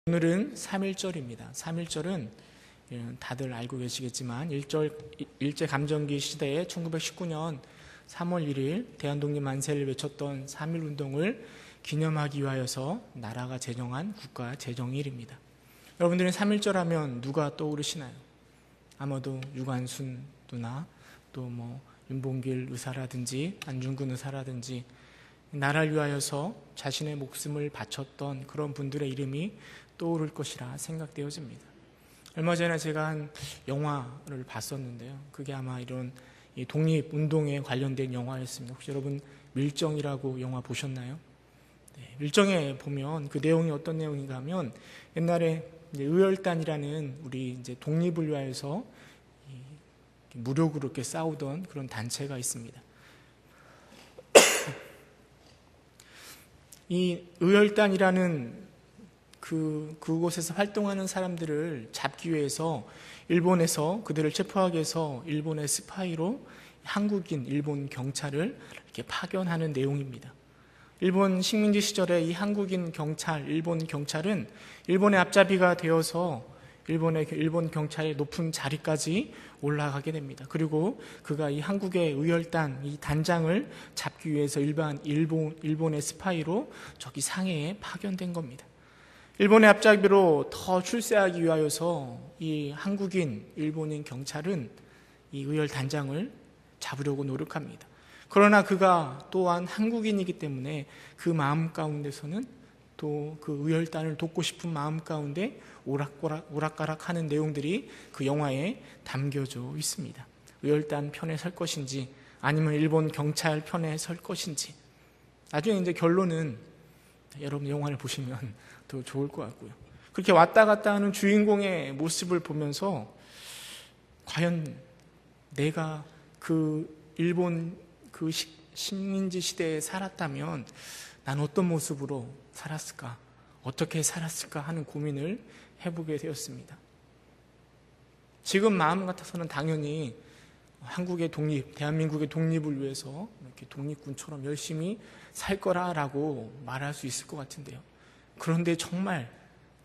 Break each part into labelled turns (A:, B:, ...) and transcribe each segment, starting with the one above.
A: 오늘은 3.1절입니다. 3.1절은 다들 알고 계시겠지만 일제감정기 시대에 1919년 3월 1일 대한독립 만세를 외쳤던 3.1운동을 기념하기 위하여서 나라가 제정한 국가 제정일입니다. 여러분들은 3.1절 하면 누가 떠오르시나요? 아마도 유관순 누나, 또 윤봉길 의사라든지 안중근 의사라든지 나라를 위하여서 자신의 목숨을 바쳤던 그런 분들의 이름이 떠오를 것이라 생각되어집니다. 얼마 전에 제가 한 영화를 봤었는데요. 그게 아마 이런 독립운동에 관련된 영화였습니다. 혹시 여러분 밀정이라고 영화 보셨나요? 네, 밀정에 보면 그 내용이 어떤 내용인가 하면 옛날에 의열단이라는 우리 이제 독립을 위하여서 무력으로 이렇게 싸우던 그런 단체가 있습니다. 이 의열단이라는 그곳에서 활동하는 사람들을 잡기 위해서 일본에서 그들을 체포하기 위해서 일본의 스파이로 한국인 일본 경찰을 이렇게 파견하는 내용입니다. 일본 식민지 시절에 이 한국인 경찰, 일본 경찰은 일본의 앞잡이가 되어서 일본 경찰의 높은 자리까지 올라가게 됩니다. 그리고 그가 이 한국의 의열단, 이 단장을 잡기 위해서 일본의 스파이로 저기 상해에 파견된 겁니다. 일본의 앞잡이로 더 출세하기 위하여서 이 한국인, 일본인 경찰은 이 의열 단장을 잡으려고 노력합니다. 그러나 그가 또한 한국인이기 때문에 그 마음 가운데서는 또 그 의열단을 돕고 싶은 마음 가운데 오락가락 하는 내용들이 그 영화에 담겨져 있습니다. 의열단 편에 설 것인지 아니면 일본 경찰 편에 설 것인지. 나중에 이제 결론은 여러분 영화를 보시면 더 좋을 것 같고요. 그렇게 왔다 갔다 하는 주인공의 모습을 보면서 과연 내가 그 일본 그 식민지 시대에 살았다면 난 어떤 모습으로 살았을까? 어떻게 살았을까 하는 고민을 해보게 되었습니다. 지금 마음 같아서는 당연히 한국의 독립, 대한민국의 독립을 위해서 이렇게 독립군처럼 열심히 살 거라라고 말할 수 있을 것 같은데요. 그런데 정말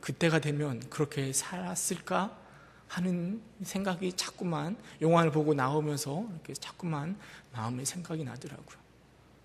A: 그때가 되면 그렇게 살았을까 하는 생각이 자꾸만 영화를 보고 나오면서 이렇게 자꾸만 마음에 생각이 나더라고요.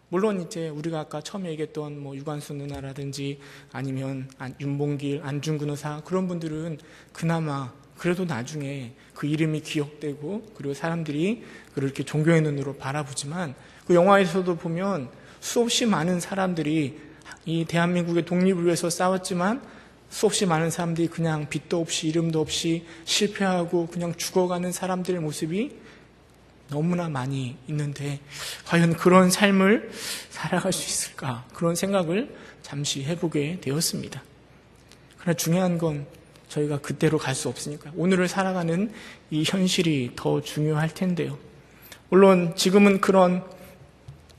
A: 물론 이제 우리가 아까 처음에 얘기했던 유관순 누나라든지 아니면 윤봉길, 안중근 의사 그런 분들은 그나마 그래도 나중에 그 이름이 기억되고 그리고 사람들이 그렇게 존경의 눈으로 바라보지만 그 영화에서도 보면 수없이 많은 사람들이 이 대한민국의 독립을 위해서 싸웠지만 수없이 많은 사람들이 그냥 빛도 없이 이름도 없이 실패하고 그냥 죽어가는 사람들의 모습이 너무나 많이 있는데 과연 그런 삶을 살아갈 수 있을까? 그런 생각을 잠시 해보게 되었습니다. 그러나 중요한 건 저희가 그때로 갈 수 없으니까 오늘을 살아가는 이 현실이 더 중요할 텐데요. 물론 지금은 그런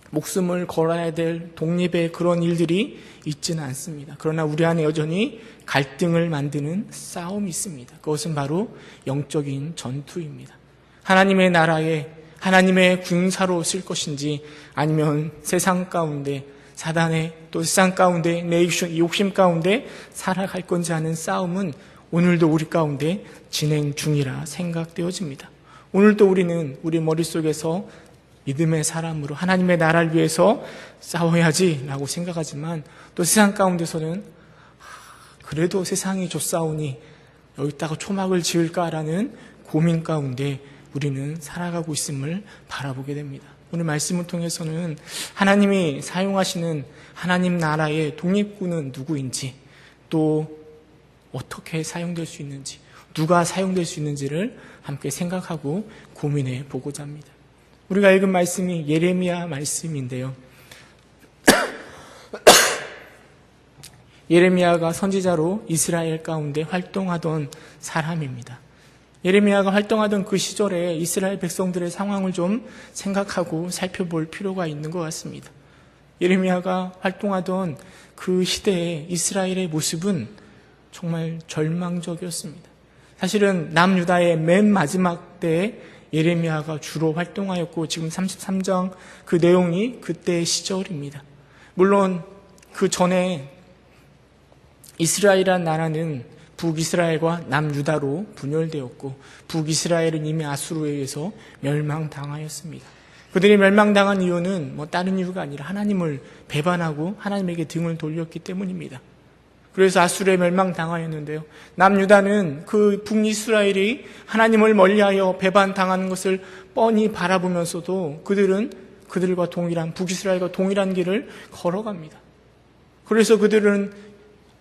A: 목숨을 걸어야 될 독립의 그런 일들이 있지는 않습니다. 그러나 우리 안에 여전히 갈등을 만드는 싸움이 있습니다. 그것은 바로 영적인 전투입니다. 하나님의 나라에 하나님의 군사로 쓸 것인지 아니면 세상 가운데 사단의 또 세상 가운데 내 욕심 가운데 살아갈 건지 하는 싸움은 오늘도 우리 가운데 진행 중이라 생각되어집니다. 오늘도 우리는 우리 머릿속에서 믿음의 사람으로 하나님의 나라를 위해서 싸워야지라고 생각하지만 또 세상 가운데서는 그래도 세상이 좋사오니 여기다가 초막을 지을까라는 고민 가운데 우리는 살아가고 있음을 바라보게 됩니다. 오늘 말씀을 통해서는 하나님이 사용하시는 하나님 나라의 독립군은 누구인지 또 어떻게 사용될 수 있는지 누가 사용될 수 있는지를 함께 생각하고 고민해 보고자 합니다. 우리가 읽은 말씀이 예레미야 말씀인데요. 예레미야가 선지자로 이스라엘 가운데 활동하던 사람입니다. 예레미야가 활동하던 그 시절에 이스라엘 백성들의 상황을 좀 생각하고 살펴볼 필요가 있는 것 같습니다. 예레미야가 활동하던 그 시대의 이스라엘의 모습은 정말 절망적이었습니다. 사실은 남유다의 맨 마지막 때에 예레미야가 주로 활동하였고 지금 33장 그 내용이 그때의 시절입니다. 물론 그 전에 이스라엘이란 나라는 북이스라엘과 남유다로 분열되었고 북이스라엘은 이미 아수르에 의해서 멸망당하였습니다. 그들이 멸망당한 이유는 다른 이유가 아니라 하나님을 배반하고 하나님에게 등을 돌렸기 때문입니다. 그래서 아수르에 멸망당하였는데요. 남유다는 그 북이스라엘이 하나님을 멀리하여 배반당하는 것을 뻔히 바라보면서도 그들은 그들과 동일한 북이스라엘과 동일한 길을 걸어갑니다. 그래서 그들은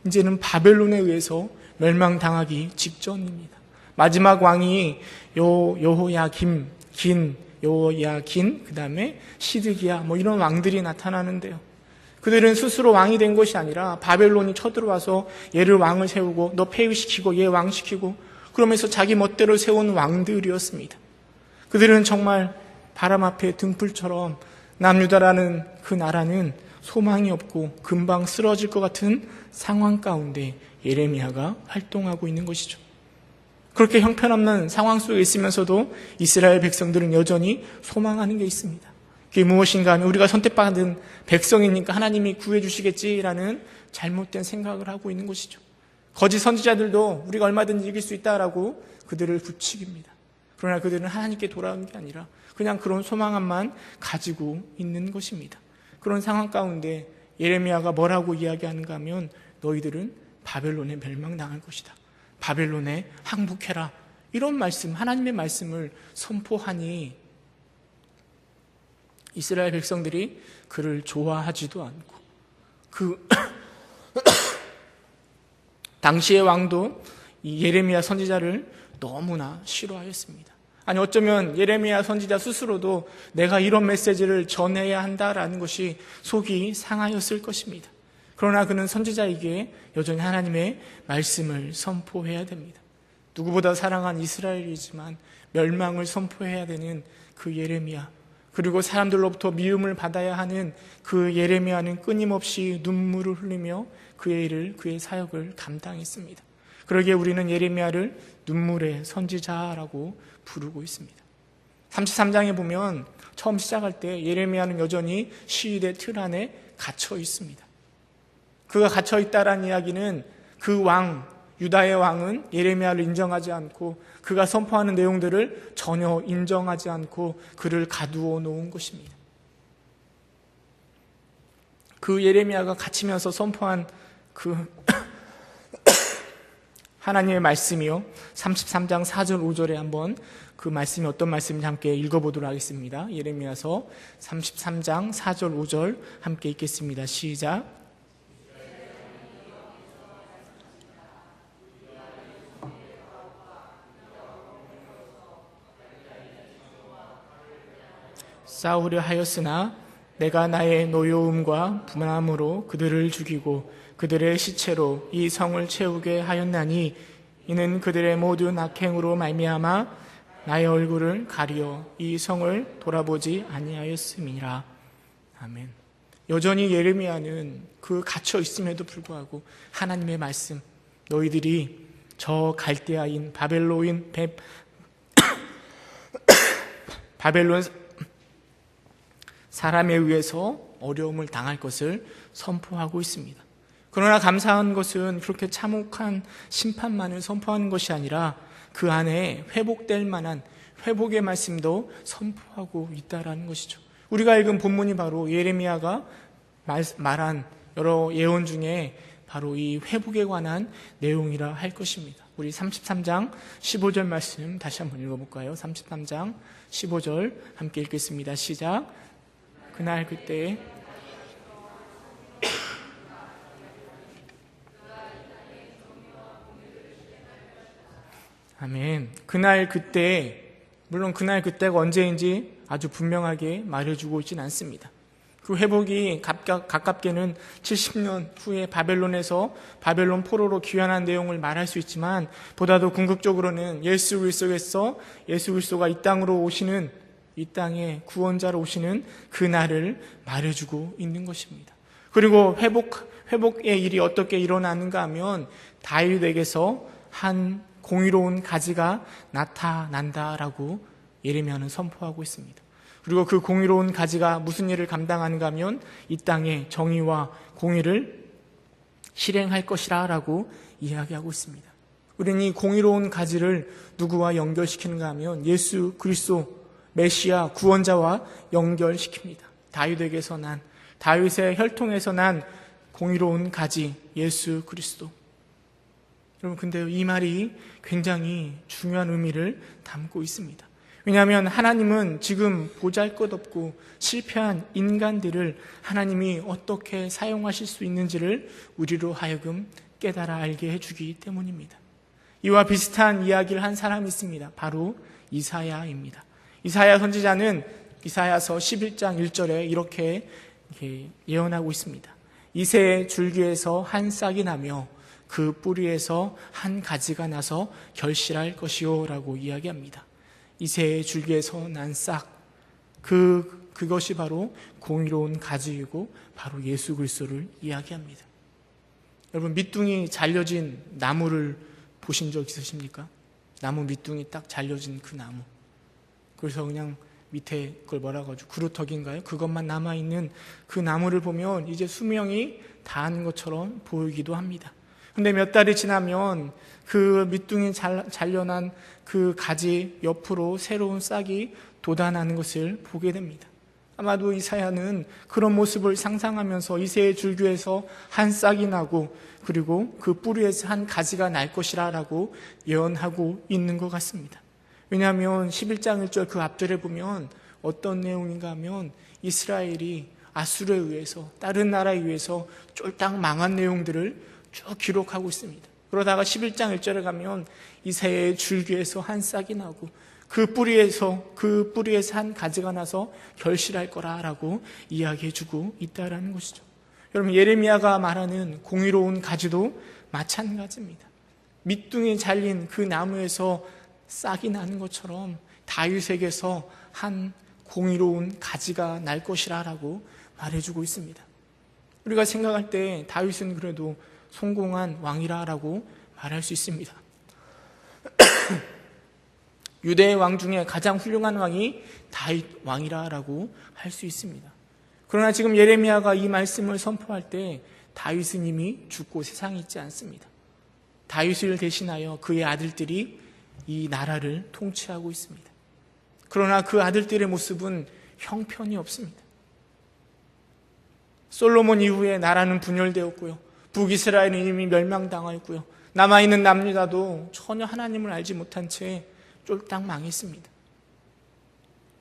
A: 이제는 바벨론에 의해서 멸망당하기 직전입니다. 마지막 왕이 여호야긴, 그 다음에 시드기야 이런 왕들이 나타나는데요. 그들은 스스로 왕이 된 것이 아니라 바벨론이 쳐들어와서 얘를 왕을 세우고 너 폐위시키고 얘 왕시키고 그러면서 자기 멋대로 세운 왕들이었습니다. 그들은 정말 바람 앞에 등불처럼 남유다라는 그 나라는 소망이 없고 금방 쓰러질 것 같은 상황 가운데 예레미야가 활동하고 있는 것이죠. 그렇게 형편없는 상황 속에 있으면서도 이스라엘 백성들은 여전히 소망하는 게 있습니다. 그게 무엇인가 하면 우리가 선택받은 백성이니까 하나님이 구해주시겠지라는 잘못된 생각을 하고 있는 것이죠. 거짓 선지자들도 우리가 얼마든지 이길 수 있다라고 그들을 부추깁니다. 그러나 그들은 하나님께 돌아온 게 아니라 그냥 그런 소망만 가지고 있는 것입니다. 그런 상황 가운데 예레미야가 뭐라고 이야기하는가 하면 너희들은 바벨론에 멸망당할 것이다. 바벨론에 항복해라. 이런 말씀, 하나님의 말씀을 선포하니 이스라엘 백성들이 그를 좋아하지도 않고 그 당시의 왕도 이 예레미야 선지자를 너무나 싫어하였습니다. 아니 어쩌면 예레미야 선지자 스스로도 내가 이런 메시지를 전해야 한다라는 것이 속이 상하였을 것입니다. 그러나 그는 선지자에게 여전히 하나님의 말씀을 선포해야 됩니다. 누구보다 사랑한 이스라엘이지만 멸망을 선포해야 되는 그 예레미야, 그리고 사람들로부터 미움을 받아야 하는 그 예레미야는 끊임없이 눈물을 흘리며 그의 일을, 그의 사역을 감당했습니다. 그러기에 우리는 예레미야를 눈물의 선지자라고 부르고 있습니다. 33장에 보면 처음 시작할 때 예레미야는 여전히 시위대 틀 안에 갇혀 있습니다. 그가 갇혀 있다라는 이야기는 그 왕, 유다의 왕은 예레미야를 인정하지 않고 그가 선포하는 내용들을 전혀 인정하지 않고 그를 가두어 놓은 것입니다. 그 예레미야가 갇히면서 선포한 그 하나님의 말씀이요, 33장 4절 5절에 한번 그 말씀이 어떤 말씀인지 함께 읽어보도록 하겠습니다. 예레미야서 33장 4절 5절 함께 읽겠습니다. 시작. 싸우려 하였으나 내가 나의 노여움과 분함으로 그들을 죽이고 그들의 시체로 이 성을 채우게 하였나니 이는 그들의 모든 악행으로 말미암아 나의 얼굴을 가리어 이 성을 돌아보지 아니하였음이라. 아멘. 여전히 예레미야는 그 갇혀 있음에도 불구하고 하나님의 말씀, 너희들이 저 갈대아인 바벨론 사람에 의해서 어려움을 당할 것을 선포하고 있습니다. 그러나 감사한 것은 그렇게 참혹한 심판만을 선포하는 것이 아니라 그 안에 회복될 만한 회복의 말씀도 선포하고 있다는 것이죠. 우리가 읽은 본문이 바로 예레미야가 말한 여러 예언 중에 바로 이 회복에 관한 내용이라 할 것입니다. 우리 33장 15절 말씀 다시 한번 읽어볼까요? 33장 15절 함께 읽겠습니다. 시작. 그날 그때 아멘. 그날 그때, 물론 그날 그때가 언제인지 아주 분명하게 말해주고 있진 않습니다. 그 회복이 가깝게는 70년 후에 바벨론에서 바벨론 포로로 귀환한 내용을 말할 수 있지만 보다도 궁극적으로는 예수 그리스도에서 예수 그리스도가 이 땅으로 오시는, 이 땅에 구원자로 오시는 그날을 말해주고 있는 것입니다. 그리고 회복의 일이 어떻게 일어나는가 하면 다윗에게서 한 공의로운 가지가 나타난다라고 예레미야는 선포하고 있습니다. 그리고 그 공의로운 가지가 무슨 일을 감당하는가 하면 이 땅에 정의와 공의를 실행할 것이라 라고 이야기하고 있습니다. 우리는 이 공의로운 가지를 누구와 연결시키는가 하면 예수 그리스도 메시아 구원자와 연결시킵니다. 다윗에게서 난, 다윗의 혈통에서 난 공의로운 가지 예수 그리스도. 여러분, 근데 이 말이 굉장히 중요한 의미를 담고 있습니다. 왜냐하면 하나님은 지금 보잘것없고 실패한 인간들을 하나님이 어떻게 사용하실 수 있는지를 우리로 하여금 깨달아 알게 해주기 때문입니다. 이와 비슷한 이야기를 한 사람이 있습니다. 바로 이사야입니다. 이사야 선지자는 이사야서 11장 1절에 이렇게 예언하고 있습니다. 이새의 줄기에서 한 싹이 나며 그 뿌리에서 한 가지가 나서 결실할 것이요 라고 이야기합니다. 이새의 줄기에서 난 싹, 그것이 바로 공의로운 가지이고 바로 예수 그리스도를 이야기합니다. 여러분, 밑둥이 잘려진 나무를 보신 적 있으십니까? 나무 밑둥이 딱 잘려진 그 나무. 그래서 그냥 밑에 그걸 뭐라고 하죠? 그루터기인가요? 그것만 남아있는 그 나무를 보면 이제 수명이 다한 것처럼 보이기도 합니다. 근데 몇 달이 지나면 그 밑둥이 잘려난 그 가지 옆으로 새로운 싹이 돋아나는 것을 보게 됩니다. 아마도 이사야는 그런 모습을 상상하면서 이새의 줄기에서 한 싹이 나고 그리고 그 뿌리에서 한 가지가 날 것이라 라고 예언하고 있는 것 같습니다. 왜냐하면 11장 1절 그 앞절에 보면 어떤 내용인가 하면 이스라엘이 아수르에 의해서 다른 나라에 의해서 쫄딱 망한 내용들을 쭉 기록하고 있습니다. 그러다가 11장 1절에 가면 이새의 줄기에서 한 싹이 나고 그 뿌리에서 한 가지가 나서 결실할 거라라고 이야기해주고 있다라는 것이죠. 여러분, 예레미야가 말하는 공의로운 가지도 마찬가지입니다. 밑둥이 잘린 그 나무에서 싹이 나는 것처럼 다윗에게서 한 공의로운 가지가 날 것이라라고 말해주고 있습니다. 우리가 생각할 때 다윗은 그래도 성공한 왕이라라고 말할 수 있습니다. 유대의 왕 중에 가장 훌륭한 왕이 다윗 왕이라라고 할 수 있습니다. 그러나 지금 예레미야가 이 말씀을 선포할 때 다윗은 이미 죽고 세상에 있지 않습니다. 다윗을 대신하여 그의 아들들이 이 나라를 통치하고 있습니다. 그러나 그 아들들의 모습은 형편이 없습니다. 솔로몬 이후에 나라는 분열되었고요. 북이스라엘은 이미 멸망당하였고요. 남아있는 남유다도 전혀 하나님을 알지 못한 채 쫄딱 망했습니다.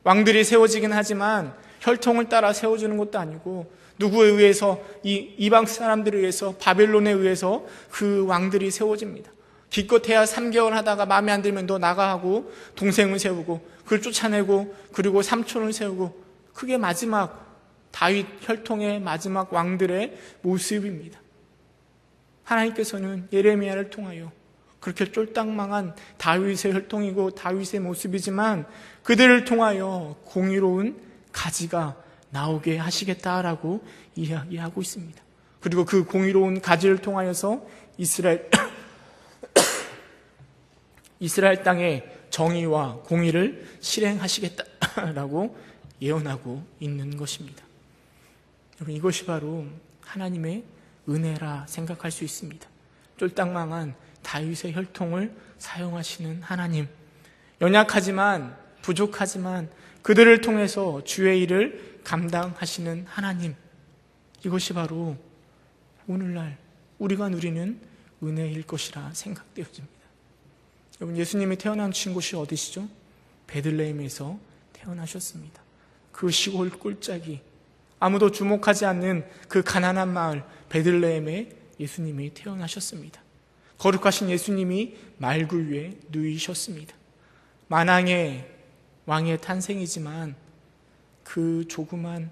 A: 왕들이 세워지긴 하지만 혈통을 따라 세워지는 것도 아니고 누구에 의해서 이 이방 사람들에 의해서 바벨론에 의해서 그 왕들이 세워집니다. 기껏해야 3개월 하다가 마음에 안 들면 너 나가 하고 동생을 세우고 그를 쫓아내고 그리고 삼촌을 세우고 그게 마지막 다윗 혈통의 마지막 왕들의 모습입니다. 하나님께서는 예레미야를 통하여 그렇게 쫄딱 망한 다윗의 혈통이고 다윗의 모습이지만 그들을 통하여 공의로운 가지가 나오게 하시겠다라고 이야기하고 있습니다. 그리고 그 공의로운 가지를 통하여서 이스라엘 땅에 정의와 공의를 실행하시겠다라고 예언하고 있는 것입니다. 여러분, 이것이 바로 하나님의 은혜라 생각할 수 있습니다. 쫄딱 망한 다윗의 혈통을 사용하시는 하나님, 연약하지만 부족하지만 그들을 통해서 주의 일을 감당하시는 하나님, 이것이 바로 오늘날 우리가 누리는 은혜일 것이라 생각되어집니다. 여러분, 예수님이 태어나신 곳이 어디시죠? 베들레헴에서 태어나셨습니다. 그 시골 꼴짜기, 아무도 주목하지 않는 그 가난한 마을 베들레헴에 예수님이 태어나셨습니다. 거룩하신 예수님이 말구 위에 누이셨습니다. 만왕의 왕의 탄생이지만 그 조그만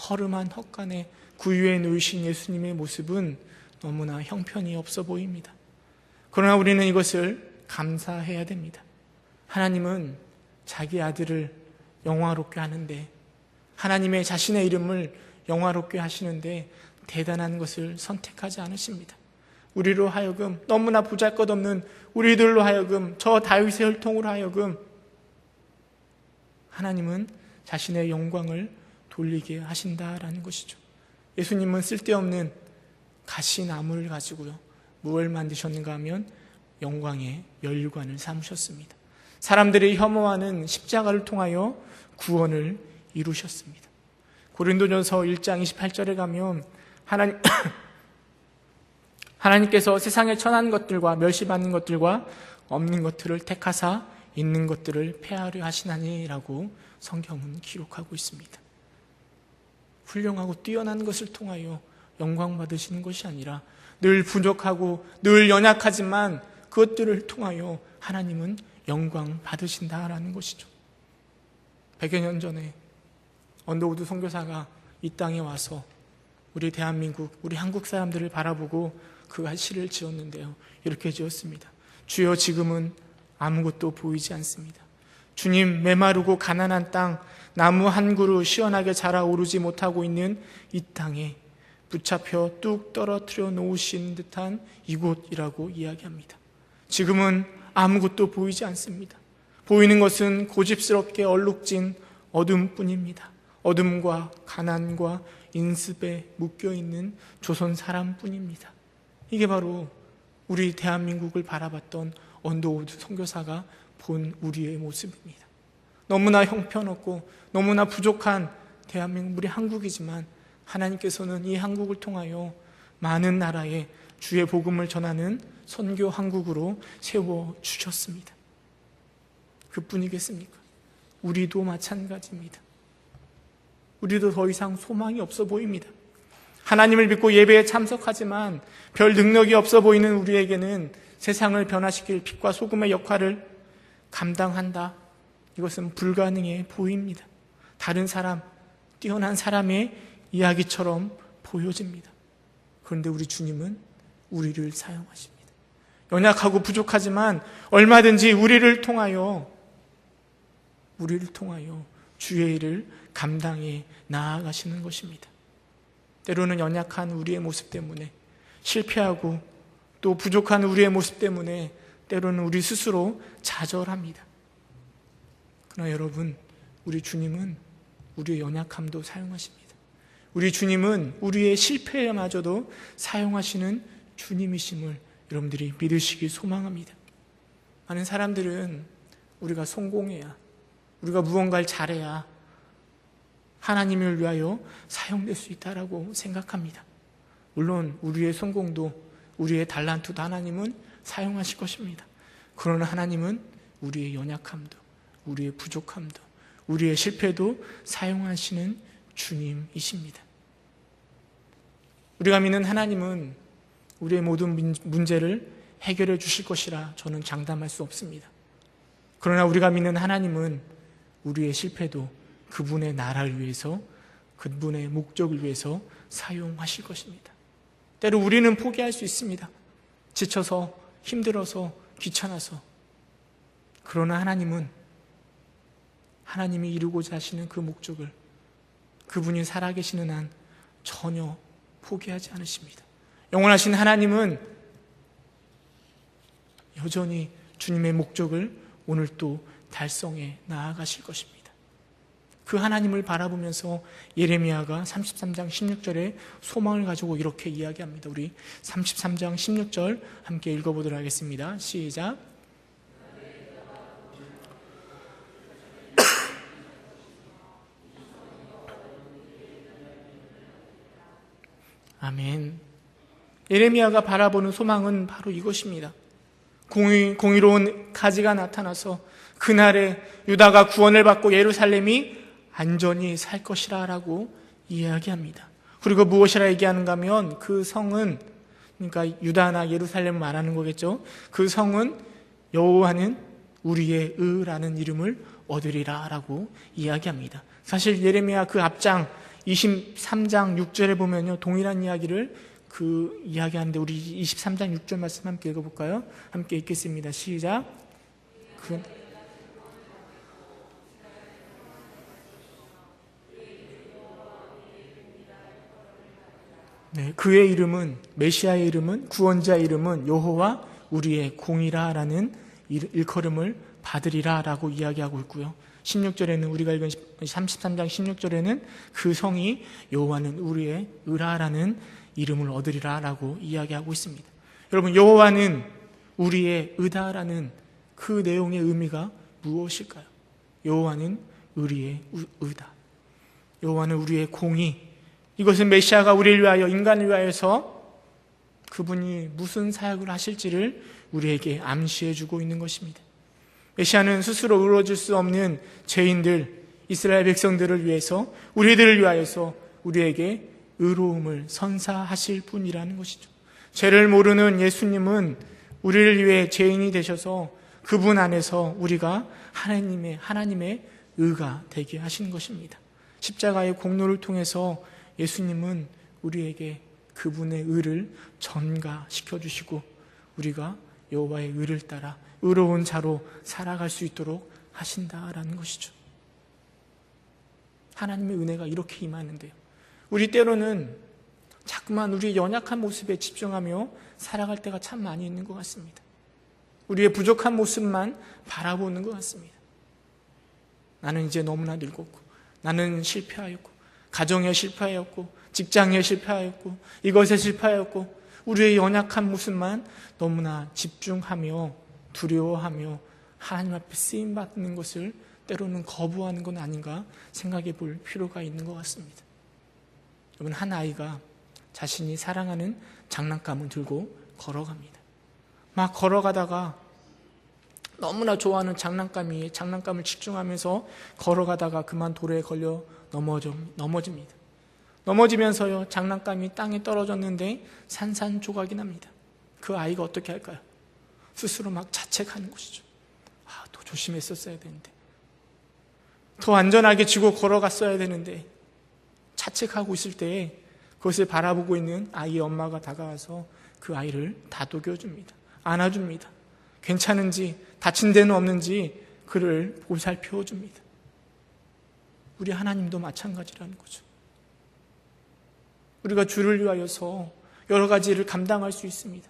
A: 허름한 헛간에 구유에 누이신 예수님의 모습은 너무나 형편이 없어 보입니다. 그러나 우리는 이것을 감사해야 됩니다. 하나님은 자기 아들을 영화롭게 하는데, 하나님의 자신의 이름을 영화롭게 하시는데 대단한 것을 선택하지 않으십니다. 우리로 하여금, 너무나 보잘것없는 우리들로 하여금, 저 다윗의 혈통으로 하여금 하나님은 자신의 영광을 돌리게 하신다라는 것이죠. 예수님은 쓸데없는 가시나무를 가지고요, 무엇을 만드셨는가 하면 영광의 면류관을 삼으셨습니다. 사람들의 혐오하는 십자가를 통하여 구원을 이루셨습니다. 고린도전서 1장 28절에 가면 하나님께서 세상에 천한 것들과 멸시받는 것들과 없는 것들을 택하사 있는 것들을 폐하려 하시나니라고 성경은 기록하고 있습니다. 훌륭하고 뛰어난 것을 통하여 영광 받으시는 것이 아니라 늘 부족하고 늘 연약하지만 그것들을 통하여 하나님은 영광 받으신다라는 것이죠. 100여 년 전에 언더우드 선교사가 이 땅에 와서 우리 대한민국, 우리 한국 사람들을 바라보고 그가 시를 지었는데요, 이렇게 지었습니다. 주여, 지금은 아무것도 보이지 않습니다. 주님, 메마르고 가난한 땅, 나무 한 그루 시원하게 자라오르지 못하고 있는 이 땅에 붙잡혀 뚝 떨어뜨려 놓으신 듯한 이곳이라고 이야기합니다. 지금은 아무것도 보이지 않습니다. 보이는 것은 고집스럽게 얼룩진 어둠뿐입니다. 어둠과 가난과 인습에 묶여있는 조선 사람뿐입니다. 이게 바로 우리 대한민국을 바라봤던 언더우드 선교사가 본 우리의 모습입니다. 너무나 형편없고 너무나 부족한 대한민국, 우리 한국이지만 하나님께서는 이 한국을 통하여 많은 나라에 주의 복음을 전하는 선교 한국으로 세워주셨습니다. 그뿐이겠습니까? 우리도 마찬가지입니다. 우리도 더 이상 소망이 없어 보입니다. 하나님을 믿고 예배에 참석하지만 별 능력이 없어 보이는 우리에게는 세상을 변화시킬 빛과 소금의 역할을 감당한다, 이것은 불가능해 보입니다. 다른 사람, 뛰어난 사람의 이야기처럼 보여집니다. 그런데 우리 주님은 우리를 사용하십니다. 연약하고 부족하지만 얼마든지 우리를 통하여 주의 일을 감당해 나아가시는 것입니다. 때로는 연약한 우리의 모습 때문에, 실패하고 또 부족한 우리의 모습 때문에 때로는 우리 스스로 좌절합니다. 그러나 여러분, 우리 주님은 우리의 연약함도 사용하십니다. 우리 주님은 우리의 실패마저도 사용하시는 주님이심을 여러분들이 믿으시기 소망합니다. 많은 사람들은 우리가 성공해야, 우리가 무언가를 잘해야 하나님을 위하여 사용될 수 있다라고 생각합니다. 물론 우리의 성공도, 우리의 달란트도 하나님은 사용하실 것입니다. 그러나 하나님은 우리의 연약함도, 우리의 부족함도, 우리의 실패도 사용하시는 주님이십니다. 우리가 믿는 하나님은 우리의 모든 문제를 해결해 주실 것이라 저는 장담할 수 없습니다. 그러나 우리가 믿는 하나님은 우리의 실패도 그분의 나라를 위해서, 그분의 목적을 위해서 사용하실 것입니다. 때로 우리는 포기할 수 있습니다. 지쳐서, 힘들어서, 귀찮아서. 그러나 하나님은 하나님이 이루고자 하시는 그 목적을, 그분이 살아계시는 한 전혀 포기하지 않으십니다. 영원하신 하나님은 여전히 주님의 목적을 오늘 또 달성해 나아가실 것입니다. 그 하나님을 바라보면서 예레미야가 33장 16절에 소망을 가지고 이렇게 이야기합니다. 우리 33장 16절 함께 읽어보도록 하겠습니다. 시작. 아멘. 예레미야가 바라보는 소망은 바로 이것입니다. 공의로운 가지가 나타나서 그날에 유다가 구원을 받고 예루살렘이 안전히 살 것이라 라고 이야기합니다. 그리고 무엇이라 얘기하는가 하면 그 성은, 그러니까 유다나 예루살렘을 말하는 거겠죠. 그 성은 여호와는 우리의 의라는 이름을 얻으리라 라고 이야기합니다. 사실 예레미야 그 앞장 23장 6절에 보면요, 동일한 이야기를 이야기하는데 우리 23장 6절 말씀 함께 읽어볼까요? 함께 읽겠습니다. 시작. 그의 이름은, 메시아의 이름은, 구원자의 이름은 여호와 우리의 공이라라는 일컬음을 받으리라 라고 이야기하고 있고요. 16절에는, 우리가 읽은 33장 16절에는 그 성이 여호와는 우리의 의라라는 이름을 얻으리라 라고 이야기하고 있습니다. 여러분, 여호와는 우리의 의다라는 그 내용의 의미가 무엇일까요? 여호와는 우리의 의다, 여호와는 우리의 공의, 이것은 메시아가 우리를 위하여, 인간을 위하여서 그분이 무슨 사역을 하실지를 우리에게 암시해 주고 있는 것입니다. 메시아는 스스로 이루어질 수 없는 죄인들, 이스라엘 백성들을 위해서, 우리들을 위하여서 우리에게 의로움을 선사하실 분이라는 것이죠. 죄를 모르는 예수님은 우리를 위해 죄인이 되셔서 그분 안에서 우리가 하나님의 의가 되게 하신 것입니다. 십자가의 공로를 통해서 예수님은 우리에게 그분의 의를 전가시켜 주시고 우리가 여호와의 의를 따라 의로운 자로 살아갈 수 있도록 하신다라는 것이죠. 하나님의 은혜가 이렇게 임하는데요, 우리 때로는 자꾸만 우리의 연약한 모습에 집중하며 살아갈 때가 참 많이 있는 것 같습니다. 우리의 부족한 모습만 바라보는 것 같습니다. 나는 이제 너무나 늙었고, 나는 실패하였고, 가정에 실패하였고, 직장에 실패하였고, 이것에 실패하였고, 우리의 연약한 모습만 너무나 집중하며 두려워하며 하나님 앞에 쓰임받는 것을 때로는 거부하는 건 아닌가 생각해 볼 필요가 있는 것 같습니다. 여러분, 한 아이가 자신이 사랑하는 장난감을 들고 걸어갑니다. 막 걸어가다가 너무나 좋아하는 장난감을 집중하면서 걸어가다가 그만 돌에 걸려 넘어집니다. 넘어지면서요, 장난감이 땅에 떨어졌는데 산산조각이 납니다. 그 아이가 어떻게 할까요? 스스로 막 자책하는 것이죠. 더 조심했었어야 되는데, 더 안전하게 쥐고 걸어갔어야 되는데, 자책하고 있을 때 그것을 바라보고 있는 아이의 엄마가 다가와서 그 아이를 다독여줍니다. 안아줍니다. 괜찮은지, 다친 데는 없는지 그를 보살펴줍니다. 우리 하나님도 마찬가지라는 거죠. 우리가 주를 위하여서 여러 가지를 감당할 수 있습니다.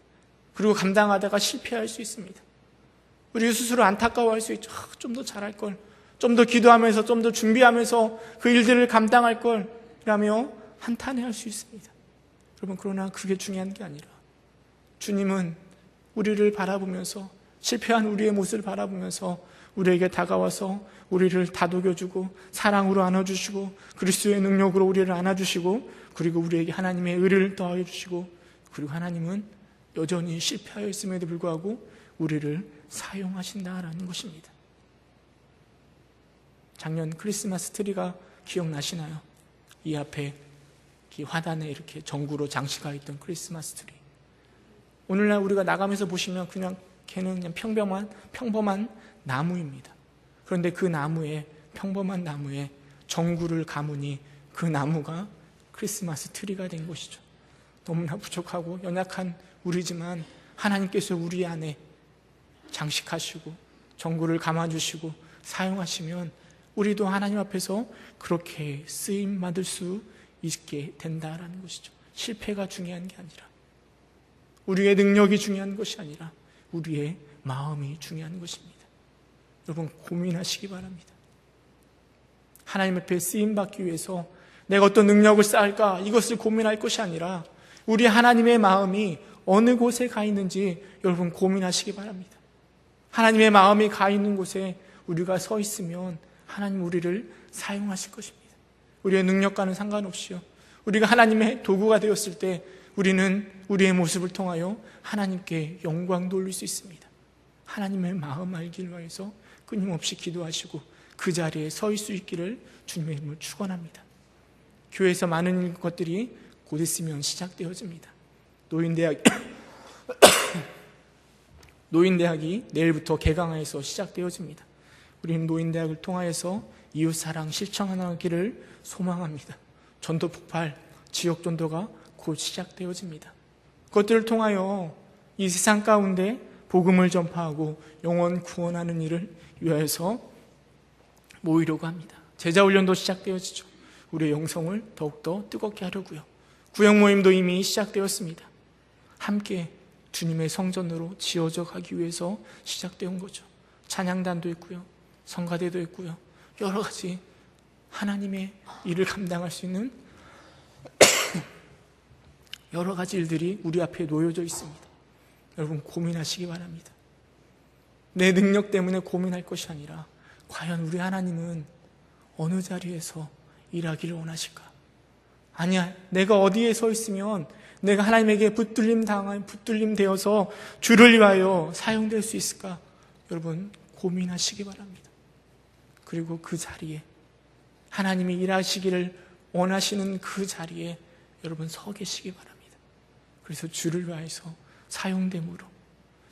A: 그리고 감당하다가 실패할 수 있습니다. 우리 스스로 안타까워할 수 있죠. 좀 더 잘할 걸, 좀 더 기도하면서, 좀 더 준비하면서 그 일들을 감당할 걸 라며 한탄해할 수 있습니다. 여러분, 그러나 그게 중요한 게 아니라 주님은 우리를 바라보면서, 실패한 우리의 모습을 바라보면서 우리에게 다가와서 우리를 다독여주고 사랑으로 안아주시고 그리스도의 능력으로 우리를 안아주시고 그리고 우리에게 하나님의 의를 더하여 주시고, 그리고 하나님은 여전히 실패하여 있음에도 불구하고 우리를 사용하신다라는 것입니다. 작년 크리스마스 트리가 기억나시나요? 이 앞에 이 화단에 이렇게 전구로 장식하여 있던 크리스마스 트리. 오늘날 우리가 나가면서 보시면 걔는 그냥 평범한 나무입니다. 그런데 그 나무에, 평범한 나무에 전구를 감으니 그 나무가 크리스마스 트리가 된 것이죠. 너무나 부족하고 연약한 우리지만 하나님께서 우리 안에 장식하시고 전구를 감아주시고 사용하시면 우리도 하나님 앞에서 그렇게 쓰임받을 수 있게 된다라는 것이죠. 실패가 중요한 게 아니라, 우리의 능력이 중요한 것이 아니라 우리의 마음이 중요한 것입니다. 여러분, 고민하시기 바랍니다. 하나님 앞에 쓰임받기 위해서 내가 어떤 능력을 쌓을까, 이것을 고민할 것이 아니라 우리 하나님의 마음이 어느 곳에 가 있는지 여러분 고민하시기 바랍니다. 하나님의 마음이 가 있는 곳에 우리가 서 있으면 하나님 우리를 사용하실 것입니다. 우리의 능력과는 상관없이요, 우리가 하나님의 도구가 되었을 때 우리는 우리의 모습을 통하여 하나님께 영광 돌릴 수 있습니다. 하나님의 마음 알기를 위해서 끊임없이 기도하시고 그 자리에 서 있을 수 있기를 주님의 이름으로 축원합니다. 교회에서 많은 것들이 곧 있으면 시작되어집니다. 노인대학이 내일부터 개강해서 시작되어집니다. 우리는 노인대학을 통하여서 이웃사랑 실천하기를 소망합니다. 전도 폭발, 지역 전도가 곧 시작되어집니다. 그것들을 통하여 이 세상 가운데 복음을 전파하고 영혼 구원하는 일을 위하여서 모이려고 합니다. 제자 훈련도 시작되어지죠. 우리의 영성을 더욱더 뜨겁게 하려고요. 구역 모임도 이미 시작되었습니다. 함께 주님의 성전으로 지어져 가기 위해서 시작되온 거죠. 찬양단도 있고요, 성가대도 있고요, 여러 가지 하나님의 일을 감당할 수 있는 여러 가지 일들이 우리 앞에 놓여져 있습니다. 여러분, 고민하시기 바랍니다. 내 능력 때문에 고민할 것이 아니라 과연 우리 하나님은 어느 자리에서 일하기를 원하실까? 아니야, 내가 어디에 서 있으면 내가 하나님에게 붙들림 되어서 주를 위하여 사용될 수 있을까? 여러분, 고민하시기 바랍니다. 그리고 그 자리에, 하나님이 일하시기를 원하시는 그 자리에 여러분 서 계시기 바랍니다. 그래서 주를 위하여서 사용됨으로,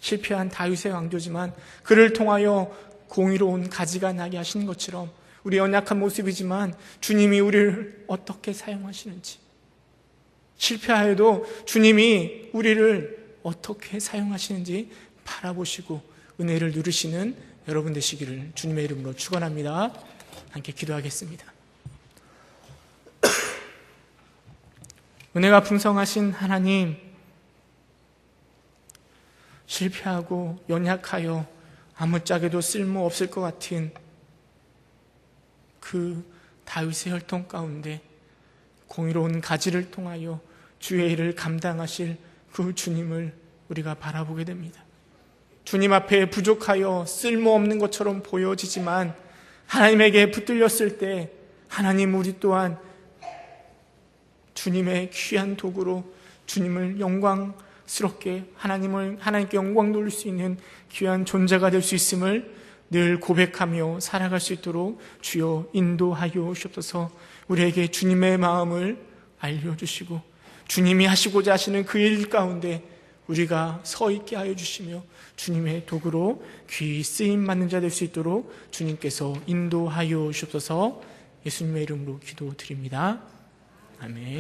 A: 실패한 다윗의 왕조지만 그를 통하여 공의로운 가지가 나게 하시는 것처럼 우리 연약한 모습이지만 주님이 우리를 어떻게 사용하시는지, 실패하여도 주님이 우리를 어떻게 사용하시는지 바라보시고 은혜를 누리시는 여러분 되시기를 주님의 이름으로 축원합니다. 함께 기도하겠습니다. 은혜가 풍성하신 하나님, 실패하고 연약하여 아무짝에도 쓸모없을 것 같은 그 다윗의 혈통 가운데 공의로운 가지를 통하여 주의 일을 감당하실 그 주님을 우리가 바라보게 됩니다. 주님 앞에 부족하여 쓸모없는 것처럼 보여지지만 하나님에게 붙들렸을 때 하나님, 우리 또한 주님의 귀한 도구로 주님을 영광스럽게 하나님께 영광 돌릴 수 있는 귀한 존재가 될 수 있음을 늘 고백하며 살아갈 수 있도록 주여 인도하여 주옵소서. 우리에게 주님의 마음을 알려주시고 주님이 하시고자 하시는 그 일 가운데 우리가 서 있게 하여 주시며 주님의 도구로 귀히 쓰임 받는 자 될 수 있도록 주님께서 인도하여 주옵소서. 예수님의 이름으로 기도드립니다. 아멘.